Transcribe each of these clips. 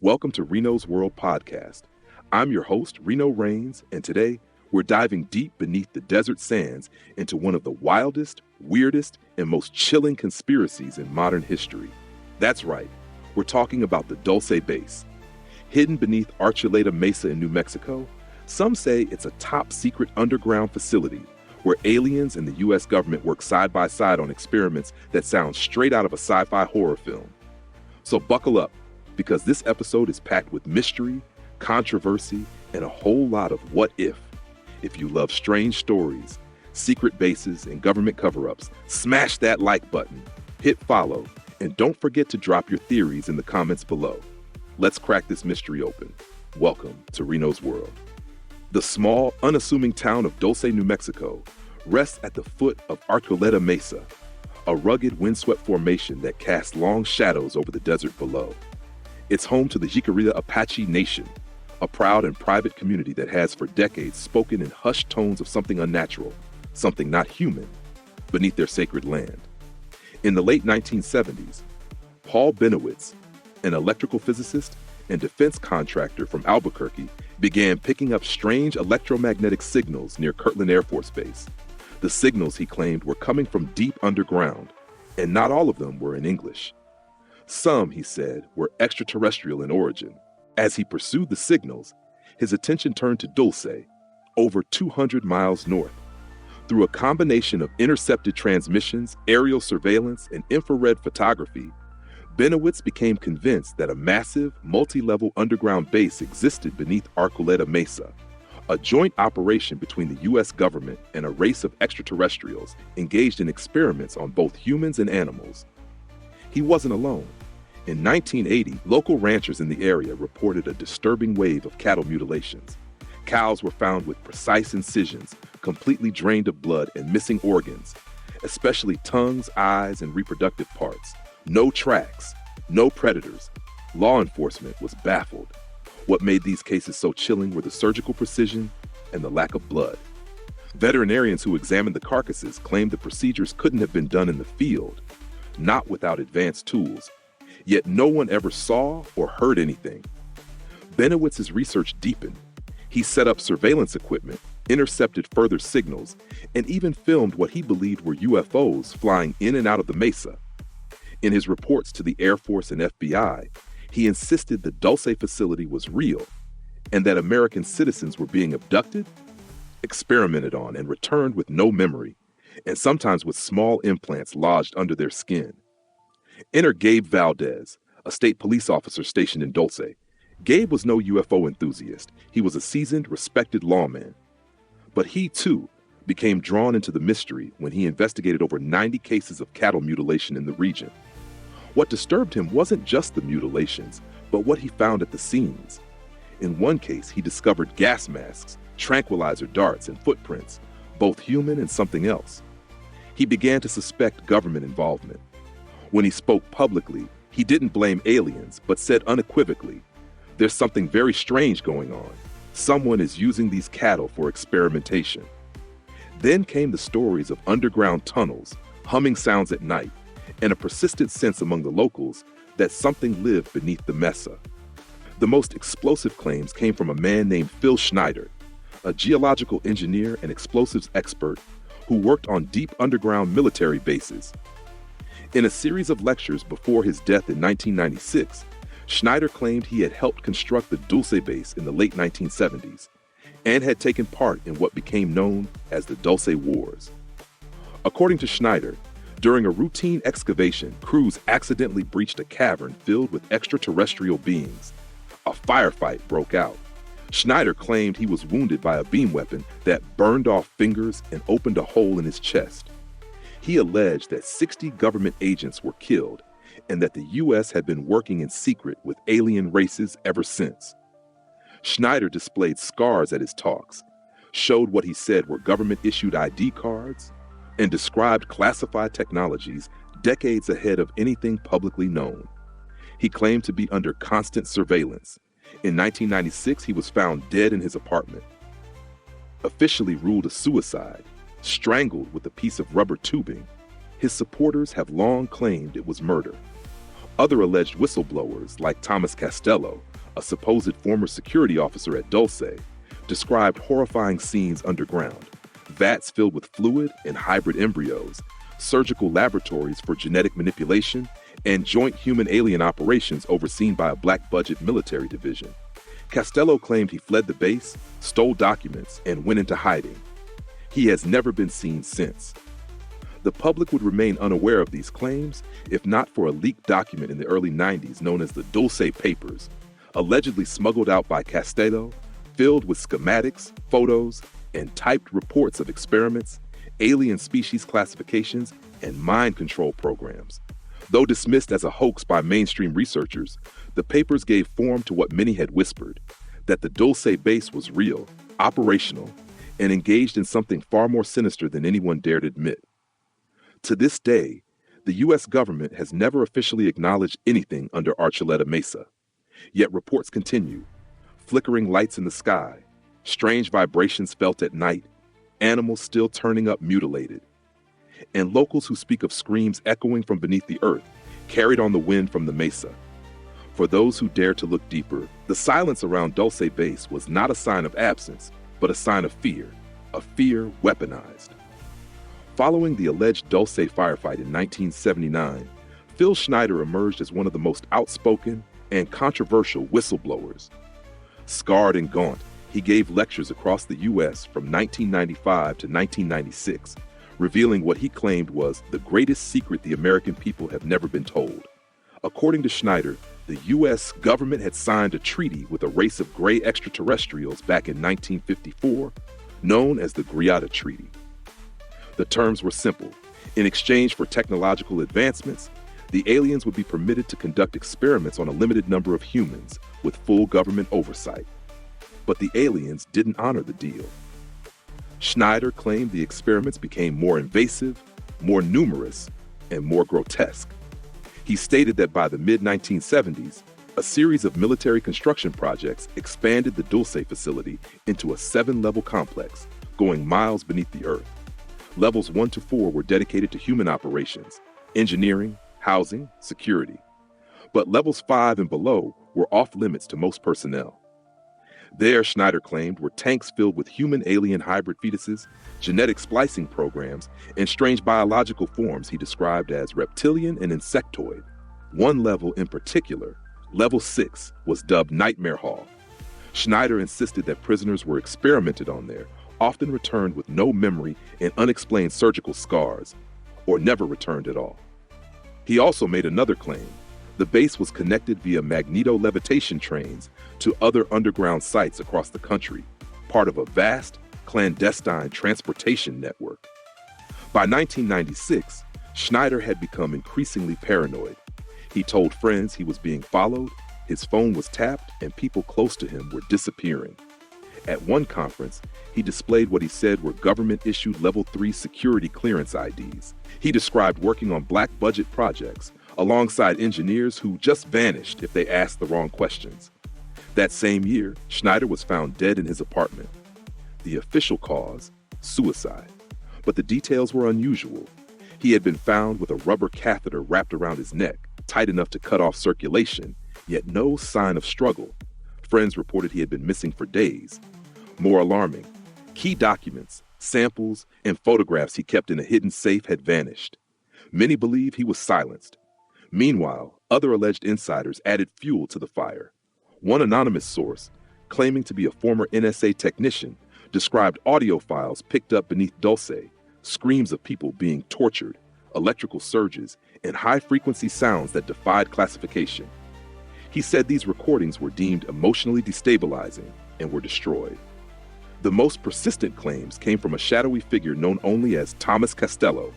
Welcome to Reno's World Podcast. I'm your host, Reno Rains, and today we're diving deep beneath the desert sands into one of the wildest, weirdest, and most chilling conspiracies in modern history. That's right, we're talking about the Dulce Base. Hidden beneath Archuleta Mesa in New Mexico, some say it's a top-secret underground facility where aliens and the U.S. government work side by side on experiments that sound straight out of a sci-fi horror film. So buckle up, because this episode is packed with mystery, controversy, and a whole lot of what if. If you love strange stories, secret bases, and government cover-ups, smash that like button, hit follow, and don't forget to drop your theories in the comments below. Let's crack this mystery open. Welcome to Reno's World. The small, unassuming town of Dulce, New Mexico, rests at the foot of Archuleta Mesa, a rugged, windswept formation that casts long shadows over the desert below. It's home to the Jicarilla Apache Nation, a proud and private community that has for decades spoken in hushed tones of something unnatural, something not human, beneath their sacred land. In the late 1970s, Paul Benowitz, an electrical physicist and defense contractor from Albuquerque, began picking up strange electromagnetic signals near Kirtland Air Force Base. The signals, he claimed, were coming from deep underground, and not all of them were in English. Some, he said, were extraterrestrial in origin. As he pursued the signals, his attention turned to Dulce, over 200 miles north. Through a combination of intercepted transmissions, aerial surveillance, and infrared photography, Benowitz became convinced that a massive, multi-level underground base existed beneath Archuleta Mesa, a joint operation between the U.S. government and a race of extraterrestrials engaged in experiments on both humans and animals. He wasn't alone. In 1980, local ranchers in the area reported a disturbing wave of cattle mutilations. Cows were found with precise incisions, completely drained of blood and missing organs, especially tongues, eyes, and reproductive parts. No tracks, no predators. Law enforcement was baffled. What made these cases so chilling were the surgical precision and the lack of blood. Veterinarians who examined the carcasses claimed the procedures couldn't have been done in the field, not without advanced tools. Yet no one ever saw or heard anything. Benowitz's research deepened. He set up surveillance equipment, intercepted further signals, and even filmed what he believed were UFOs flying in and out of the mesa. In his reports to the Air Force and FBI, he insisted the Dulce facility was real and that American citizens were being abducted, experimented on, and returned with no memory, and sometimes with small implants lodged under their skin. Enter Gabe Valdez, a state police officer stationed in Dulce. Gabe was no UFO enthusiast. He was a seasoned, respected lawman. But he, too, became drawn into the mystery when he investigated over 90 cases of cattle mutilation in the region. What disturbed him wasn't just the mutilations, but what he found at the scenes. In one case, he discovered gas masks, tranquilizer darts, and footprints, both human and something else. He began to suspect government involvement. When he spoke publicly, he didn't blame aliens, but said unequivocally, "There's something very strange going on. Someone is using these cattle for experimentation." Then came the stories of underground tunnels, humming sounds at night, and a persistent sense among the locals that something lived beneath the mesa. The most explosive claims came from a man named Phil Schneider, a geological engineer and explosives expert who worked on deep underground military bases. In a series of lectures before his death in 1996, Schneider claimed he had helped construct the Dulce Base in the late 1970s and had taken part in what became known as the Dulce Wars. According to Schneider, during a routine excavation, crews accidentally breached a cavern filled with extraterrestrial beings. A firefight broke out. Schneider claimed he was wounded by a beam weapon that burned off fingers and opened a hole in his chest. He alleged that 60 government agents were killed and that the U.S. had been working in secret with alien races ever since. Schneider displayed scars at his talks, showed what he said were government-issued ID cards, and described classified technologies decades ahead of anything publicly known. He claimed to be under constant surveillance. In 1996, he was found dead in his apartment. Officially ruled a suicide, strangled with a piece of rubber tubing, his supporters have long claimed it was murder. Other alleged whistleblowers, like Thomas Castello, a supposed former security officer at Dulce, described horrifying scenes underground: vats filled with fluid and hybrid embryos, surgical laboratories for genetic manipulation, and joint human-alien operations overseen by a black-budget military division. Costello claimed he fled the base, stole documents, and went into hiding. He has never been seen since. The public would remain unaware of these claims if not for a leaked document in the early 90s known as the Dulce Papers, allegedly smuggled out by Costello, filled with schematics, photos, and typed reports of experiments, alien species classifications, and mind control programs. Though dismissed as a hoax by mainstream researchers, the papers gave form to what many had whispered, that the Dulce Base was real, operational, and engaged in something far more sinister than anyone dared admit. To this day, the U.S. government has never officially acknowledged anything under Archuleta Mesa. Yet reports continue: flickering lights in the sky, strange vibrations felt at night, animals still turning up mutilated, and locals who speak of screams echoing from beneath the earth, carried on the wind from the mesa. For those who dare to look deeper, the silence around Dulce Base was not a sign of absence, but a sign of fear, a fear weaponized. Following the alleged Dulce firefight in 1979, Phil Schneider emerged as one of the most outspoken and controversial whistleblowers. Scarred and gaunt, he gave lectures across the U.S. from 1995 to 1996, revealing what he claimed was the greatest secret the American people have never been told. According to Schneider, the U.S. government had signed a treaty with a race of gray extraterrestrials back in 1954, known as the Greada Treaty. The terms were simple. In exchange for technological advancements, the aliens would be permitted to conduct experiments on a limited number of humans with full government oversight. But the aliens didn't honor the deal. Schneider claimed the experiments became more invasive, more numerous, and more grotesque. He stated that by the mid-1970s, a series of military construction projects expanded the Dulce facility into a 7-level complex, going miles beneath the earth. Levels 1 to 4 were dedicated to human operations, engineering, housing, security. But levels 5 and below were off limits to most personnel. There, Schneider claimed, were tanks filled with human-alien hybrid fetuses, genetic splicing programs, and strange biological forms he described as reptilian and insectoid. One level in particular, level 6, was dubbed Nightmare Hall. Schneider insisted that prisoners were experimented on there, often returned with no memory and unexplained surgical scars, or never returned at all. He also made another claim. The base was connected via magneto-levitation trains to other underground sites across the country, part of a vast, clandestine transportation network. By 1996, Schneider had become increasingly paranoid. He told friends he was being followed, his phone was tapped, and people close to him were disappearing. At one conference, he displayed what he said were government-issued Level 3 security clearance IDs. He described working on black-budget projects alongside engineers who just vanished if they asked the wrong questions. That same year, Schneider was found dead in his apartment. The official cause, suicide. But the details were unusual. He had been found with a rubber catheter wrapped around his neck, tight enough to cut off circulation, yet no sign of struggle. Friends reported he had been missing for days. More alarming, key documents, samples, and photographs he kept in a hidden safe had vanished. Many believe he was silenced. Meanwhile, other alleged insiders added fuel to the fire. One anonymous source, claiming to be a former NSA technician, described audio files picked up beneath Dulce, screams of people being tortured, electrical surges, and high-frequency sounds that defied classification. He said these recordings were deemed emotionally destabilizing and were destroyed. The most persistent claims came from a shadowy figure known only as Thomas Costello.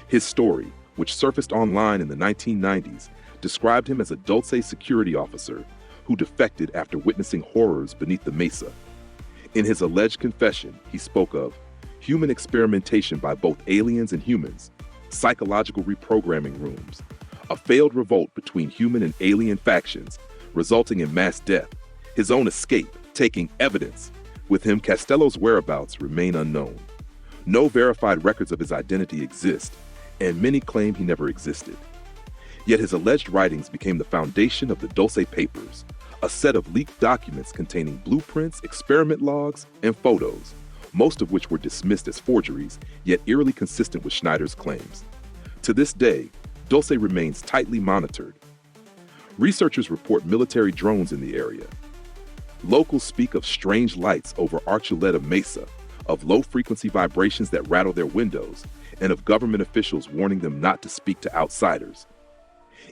His story, which surfaced online in the 1990s, described him as a Dulce security officer who defected after witnessing horrors beneath the mesa. In his alleged confession, he spoke of human experimentation by both aliens and humans, psychological reprogramming rooms, a failed revolt between human and alien factions, resulting in mass death, his own escape, taking evidence. With him, Costello's whereabouts remain unknown. No verified records of his identity exist, and many claim he never existed. Yet his alleged writings became the foundation of the Dulce Papers, a set of leaked documents containing blueprints, experiment logs, and photos, most of which were dismissed as forgeries, yet eerily consistent with Schneider's claims. To this day, Dulce remains tightly monitored. Researchers report military drones in the area. Locals speak of strange lights over Archuleta Mesa, of low-frequency vibrations that rattle their windows, and of government officials warning them not to speak to outsiders.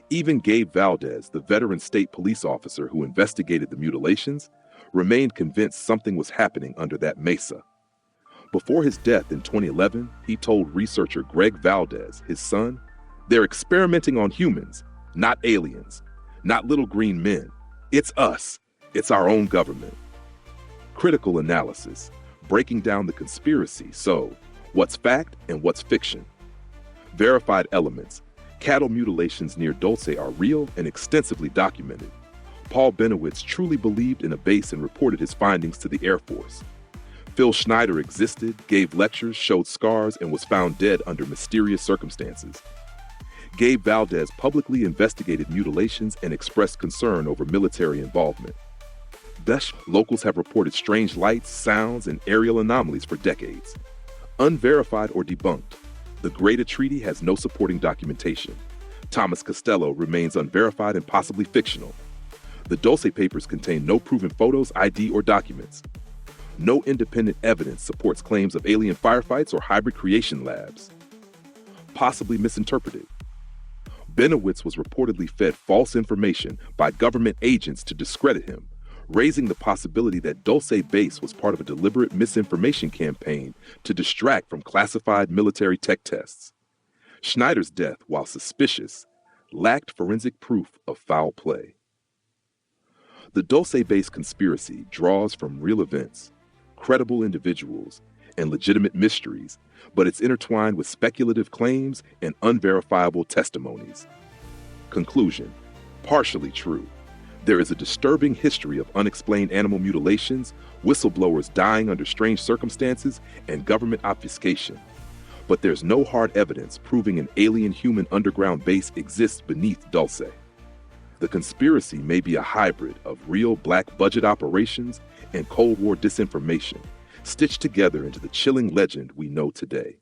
Even Gabe Valdez, the veteran state police officer who investigated the mutilations, remained convinced something was happening under that mesa. Before his death in 2011, he told researcher Greg Valdez, his son, "They're experimenting on humans, not aliens, not little green men. It's us. It's our own government." Critical analysis, breaking down the conspiracy. So, what's fact and what's fiction? Verified elements. Cattle mutilations near Dulce are real and extensively documented. Paul Benowitz truly believed in a base and reported his findings to the Air Force. Phil Schneider existed, gave lectures, showed scars, and was found dead under mysterious circumstances. Gabe Valdez publicly investigated mutilations and expressed concern over military involvement. Thus, locals have reported strange lights, sounds, and aerial anomalies for decades. Unverified or debunked, the Greta Treaty has no supporting documentation. Thomas Costello remains unverified and possibly fictional. The Dulce papers contain no proven photos, ID, or documents. No independent evidence supports claims of alien firefights or hybrid creation labs. Possibly misinterpreted. Benowitz was reportedly fed false information by government agents to discredit him, raising the possibility that Dulce Base was part of a deliberate misinformation campaign to distract from classified military tech tests. Schneider's death, while suspicious, lacked forensic proof of foul play. The Dulce Base conspiracy draws from real events, credible individuals, and legitimate mysteries, but it's intertwined with speculative claims and unverifiable testimonies. Conclusion: partially true. There is a disturbing history of unexplained animal mutilations, whistleblowers dying under strange circumstances, and government obfuscation. But there's no hard evidence proving an alien-human underground base exists beneath Dulce. The conspiracy may be a hybrid of real black-budget operations and Cold War disinformation, stitched together into the chilling legend we know today.